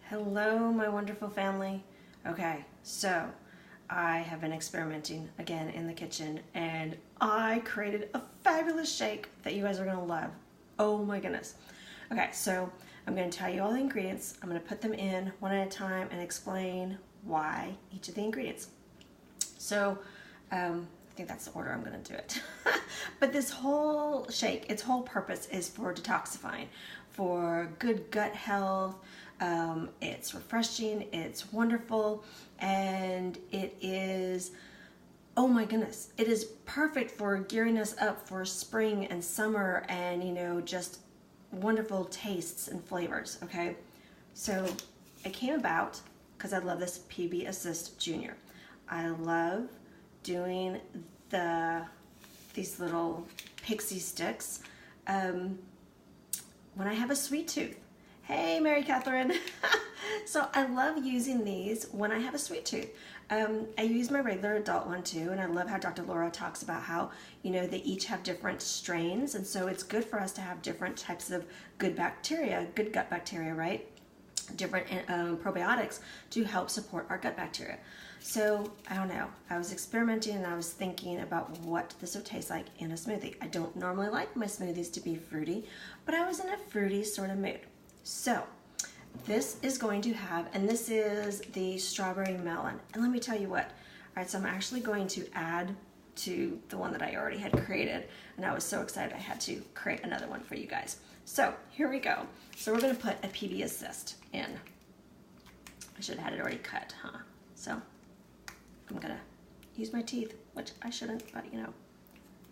Hello, my wonderful family. Okay, so I have been experimenting again in the kitchen and I created a fabulous shake that you guys are going to love. Oh my goodness. Okay, so I'm going to tell you all the ingredients. I'm going to put them in one at a time and explain why each of the ingredients. So I think that's the order I'm going to do it. But this whole shake, its whole purpose is for detoxifying, for good gut health. It's refreshing, it's wonderful, and it is, oh my goodness, it is perfect for gearing us up for spring and summer and, just wonderful tastes and flavors, okay? So it came about because I love this PB Assist Junior. I love doing these little pixie sticks when I have a sweet tooth. Hey, Mary Catherine. So I love using these when I have a sweet tooth. I use my regular adult one too, and I love how Dr. Laura talks about how, they each have different strains, and so it's good for us to have different types of good bacteria, good gut bacteria, right? Different probiotics to help support our gut bacteria. So I don't know, I was experimenting and I was thinking about what this would taste like in a smoothie. I don't normally like my smoothies to be fruity, but I was in a fruity sort of mood. So this is going to have, and this is the strawberry melon. And let me tell you what, all right, so I'm actually going to add to the one that I already had created. And I was so excited I had to create another one for you guys. So here we go. So we're gonna put a PB Assist in. I should have had it already cut, huh? So I'm gonna use my teeth, which I shouldn't, but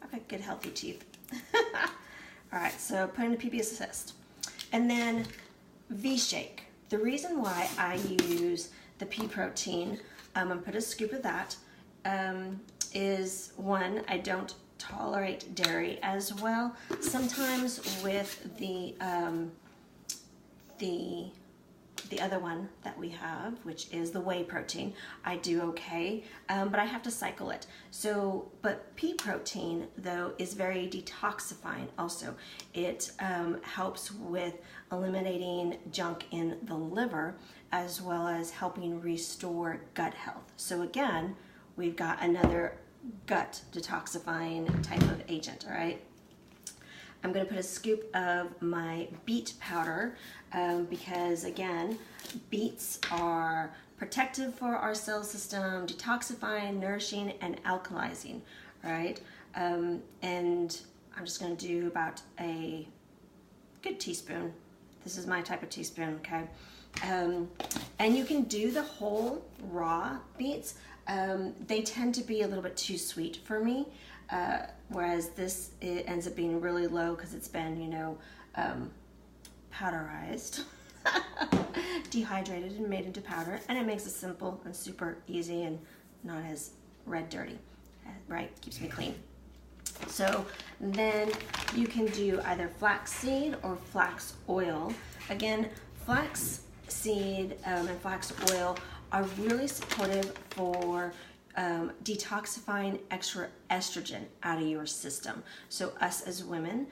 I've got good healthy teeth. All right, so put in a PB Assist. And then V-Shake. The reason why I use the pea protein, I'm gonna put a scoop of that, is one, I don't tolerate dairy as well. Sometimes with the other one that we have, which is the whey protein, I do okay, but I have to cycle it. So, but pea protein though is very detoxifying also. It helps with eliminating junk in the liver as well as helping restore gut health. So again, we've got another gut detoxifying type of agent, all right? I'm gonna put a scoop of my beet powder because again, beets are protective for our cell system, detoxifying, nourishing, and alkalizing, right? And I'm just gonna do about a good teaspoon. This is my type of teaspoon, okay? And you can do the whole raw beets. They tend to be a little bit too sweet for me, whereas this, it ends up being really low because it's been, powderized, dehydrated and made into powder, and it makes it simple and super easy and not as red dirty, right? Keeps me clean. So then you can do either flax seed or flax oil. Again, flax seed and flax oil are really supportive for detoxifying extra estrogen out of your system. So us as women,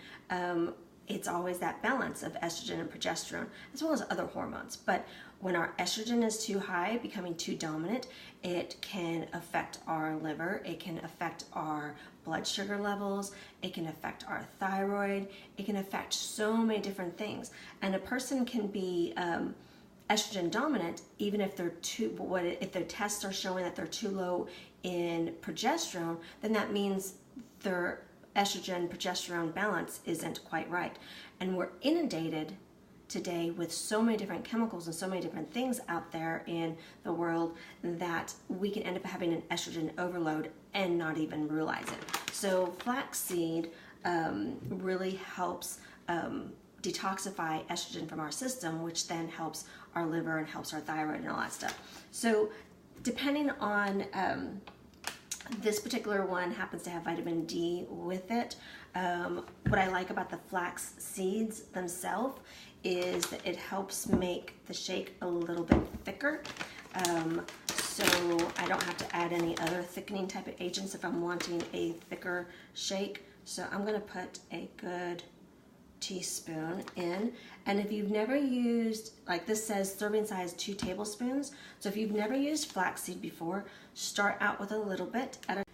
it's always that balance of estrogen and progesterone, as well as other hormones. But when our estrogen is too high, becoming too dominant, it can affect our liver, it can affect our blood sugar levels, it can affect our thyroid, it can affect so many different things. And a person can be estrogen dominant even if they're if their tests are showing that they're too low in progesterone, then that means their estrogen progesterone balance isn't quite right. And we're inundated today with so many different chemicals and so many different things out there in the world that we can end up having an estrogen overload and not even realize it. So flaxseed really helps detoxify estrogen from our system, which then helps our liver and helps our thyroid and all that stuff. So depending on this particular one happens to have vitamin D with it. What I like about the flax seeds themselves is that it helps make the shake a little bit thicker. So I don't have to add any other thickening type of agents if I'm wanting a thicker shake. So I'm gonna put a good teaspoon in. And if you've never used, like this says serving size 2 tablespoons. So if you've never used flaxseed before, start out with a little bit at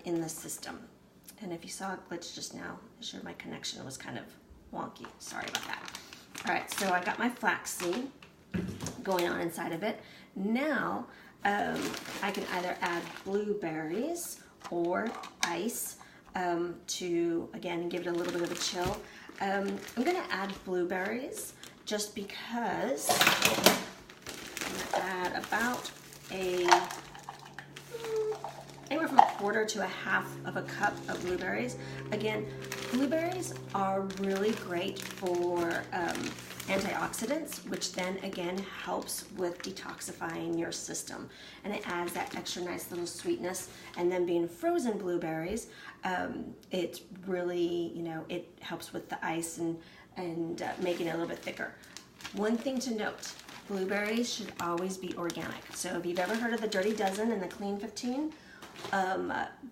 in the system. And if you saw a glitch just now, it showed my connection was kind of wonky. Sorry about that. All right, so I got my flaxseed going on inside of it. Now I can either add blueberries or ice to, again, give it a little bit of a chill. I'm gonna add blueberries just because I'm gonna add about anywhere from 1/4 to 1/2 cup of blueberries. Again, blueberries are really great for antioxidants, which then again helps with detoxifying your system, and it adds that extra nice little sweetness. And then being frozen blueberries, it really, you know, it helps with the ice and making it a little bit thicker. One thing to note, blueberries should always be organic. So if you've ever heard of the Dirty Dozen and the Clean 15,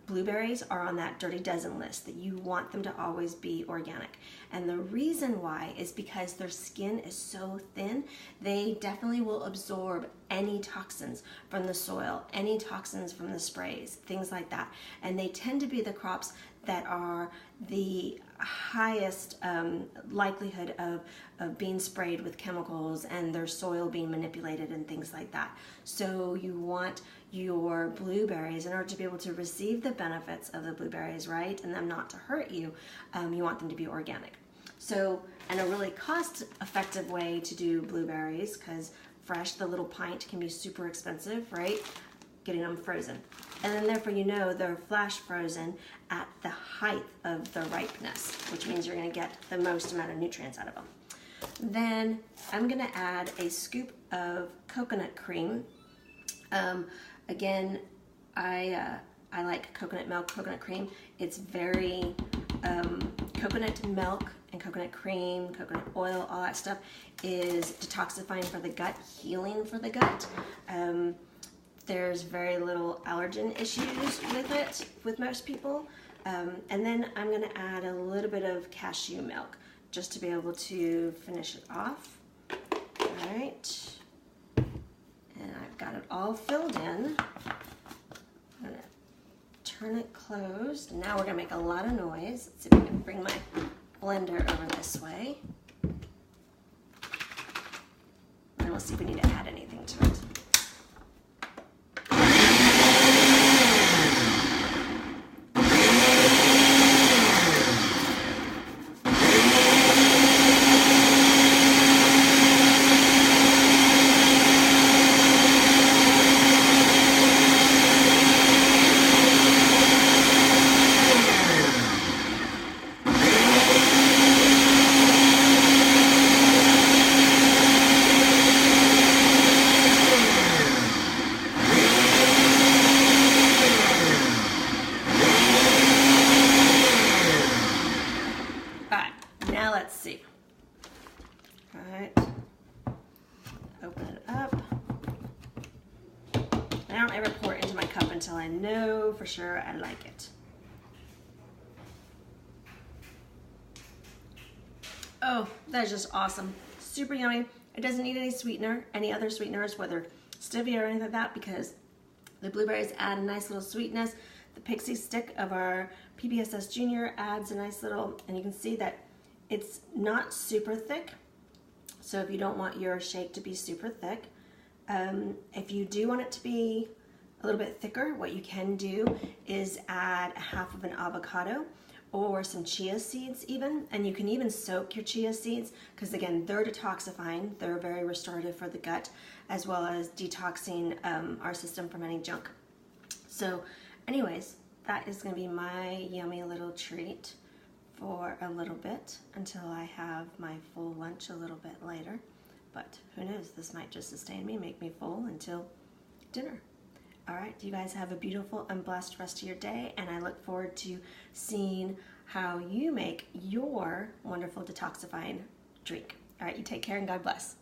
blueberries are on that Dirty Dozen list, that you want them to always be organic. And the reason why is because their skin is so thin, they definitely will absorb any toxins from the soil, any toxins from the sprays, things like that. And they tend to be the crops that are the highest likelihood of being sprayed with chemicals and their soil being manipulated and things like that. So you want your blueberries, in order to be able to receive the benefits of the blueberries, right, and them not to hurt you, you want them to be organic. So, and a really cost-effective way to do blueberries, because fresh, the little pint can be super expensive, right, getting them frozen. And then therefore, you know, they're flash frozen at the height of their ripeness, which means you're gonna get the most amount of nutrients out of them. Then I'm gonna add a scoop of coconut cream. Again, I like coconut milk, coconut cream. It's very, coconut milk and coconut cream, coconut oil, all that stuff is detoxifying for the gut, healing for the gut. There's very little allergen issues with it, with most people. And then I'm gonna add a little bit of cashew milk just to be able to finish it off. All right. And I've got it all filled in. I'm gonna turn it closed. Now we're gonna make a lot of noise. Let's see if I can bring my blender over this way. And we'll see if we need to add anything to it. Let's see. All right, open it up. I don't ever pour it into my cup until I know for sure I like it. Oh, that is just awesome. Super yummy. It doesn't need any sweetener, any other sweeteners, whether stevia or anything like that, because the blueberries add a nice little sweetness. The pixie stick of our PPSS Junior adds a nice little, and you can see that it's not super thick, so if you don't want your shake to be super thick, if you do want it to be a little bit thicker, what you can do is add 1/2 of an avocado or some chia seeds even, and you can even soak your chia seeds, because again, they're detoxifying, they're very restorative for the gut, as well as detoxing our system from any junk. So anyways, that is gonna be my yummy little treat for a little bit until I have my full lunch a little bit later. But who knows, this might just sustain me, make me full until dinner. All right, you guys have a beautiful and blessed rest of your day, and I look forward to seeing how you make your wonderful detoxifying drink. All right, you take care and God bless.